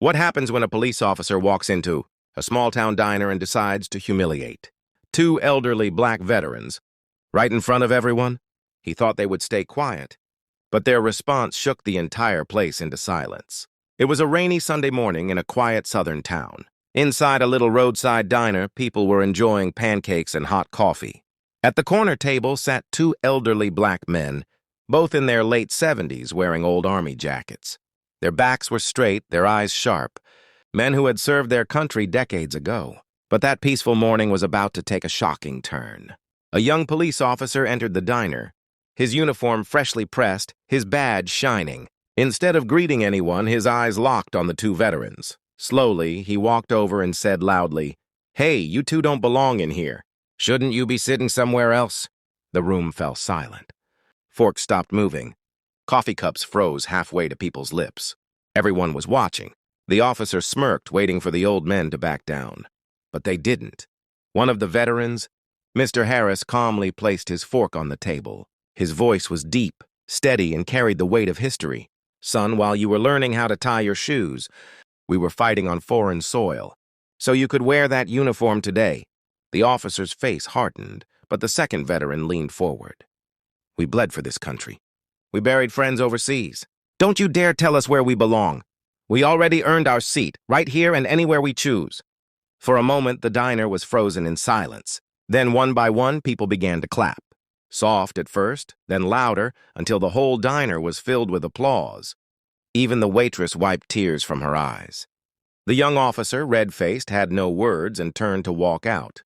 What happens when a police officer walks into a small-town diner and decides to humiliate two elderly black veterans right in front of everyone? He thought they would stay quiet, but their response shook the entire place into silence. It was a rainy Sunday morning in a quiet southern town. Inside a little roadside diner, people were enjoying pancakes and hot coffee. At the corner table sat two elderly black men, both in their late 70s, wearing old army jackets. Their backs were straight, their eyes sharp, men who had served their country decades ago. But that peaceful morning was about to take a shocking turn. A young police officer entered the diner, his uniform freshly pressed, his badge shining. Instead of greeting anyone, his eyes locked on the two veterans. Slowly, he walked over and said loudly, "Hey, you two don't belong in here. Shouldn't you be sitting somewhere else?" The room fell silent. Forks stopped moving. Coffee cups froze halfway to people's lips. Everyone was watching. The officer smirked, waiting for the old men to back down. But they didn't. One of the veterans, Mr. Harris, calmly placed his fork on the table. His voice was deep, steady, and carried the weight of history. "Son, while you were learning how to tie your shoes, we were fighting on foreign soil. So you could wear that uniform today." The officer's face hardened, but the second veteran leaned forward. "We bled for this country. We buried friends overseas. Don't you dare tell us where we belong. We already earned our seat, right here and anywhere we choose." For a moment, the diner was frozen in silence. Then, one by one, people began to clap. Soft at first, then louder, until the whole diner was filled with applause. Even the waitress wiped tears from her eyes. The young officer, red-faced, had no words and turned to walk out.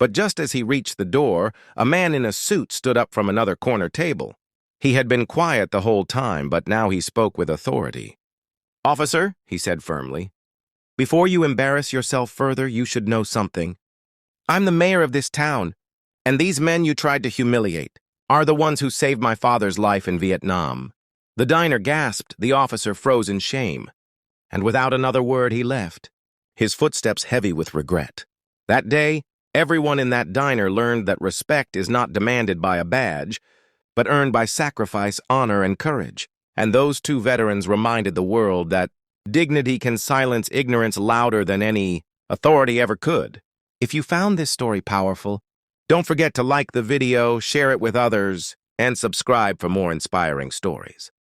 But just as he reached the door, a man in a suit stood up from another corner table. He had been quiet the whole time, but now he spoke with authority. "Officer," he said firmly, "before you embarrass yourself further, you should know something. I'm the mayor of this town, and these men you tried to humiliate are the ones who saved my father's life in Vietnam." The diner gasped, the officer froze in shame, and without another word he left, his footsteps heavy with regret. That day, everyone in that diner learned that respect is not demanded by a badge, but earned by sacrifice, honor, and courage. And those two veterans reminded the world that dignity can silence ignorance louder than any authority ever could. If you found this story powerful, don't forget to like the video, share it with others, and subscribe for more inspiring stories.